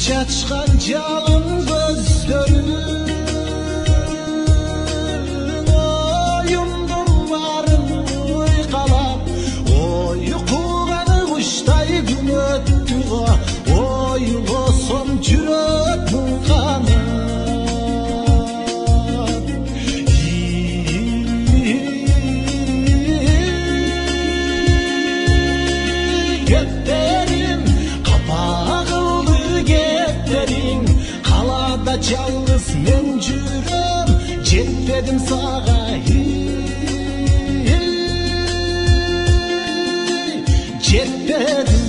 Çaçkan calın gözlerin oyundum varım uyqalap uyquğanı kuştay gün öttü oylasam jürek bulqanı Getlerim kapağıldı getlerim Kalada жалғыз мен жүрем жетпедім саға жетпедім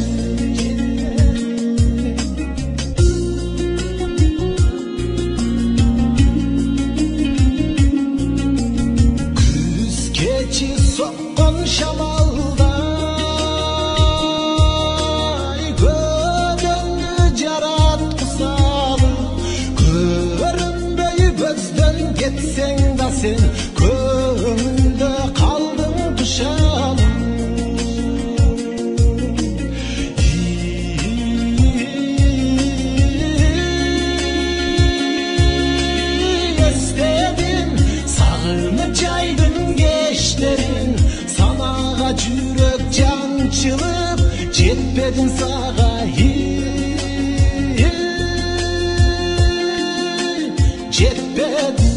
күз кечи соққан шамалдай көдеңді жаратқысалы көрінбей көзден кетсең да сен көңілде қалдың тұшалы естедім сағынып жайдың кештерін санаға жүрек жаншылып жетпедім саға жетпедім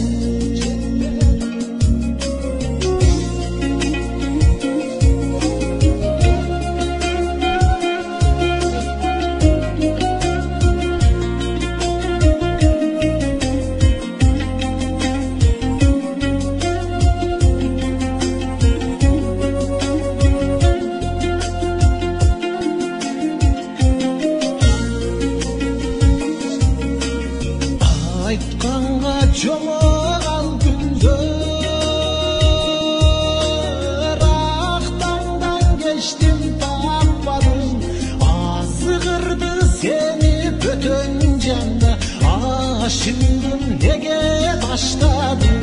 айтқанға жомаған күндер ақтаңдан кештім таппадым азғырды сені бөтен жанды ашындым неге таштадым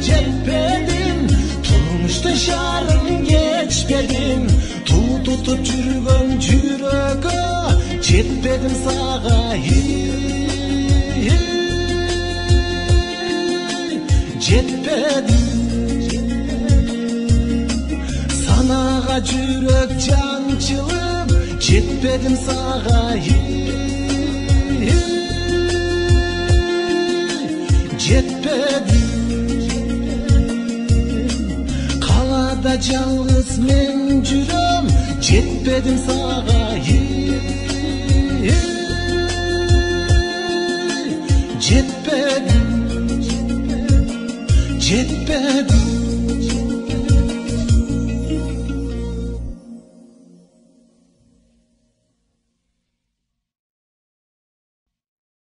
жетпедім тұрмышты шарым geçmedim tutup жүрген жүрегі жетпедім саға жетпедім санаға жүрек жаншылып жетпедім саға жетпедім қалада жалғыз мен жүрем жетпедім саға жетпедім жетпедім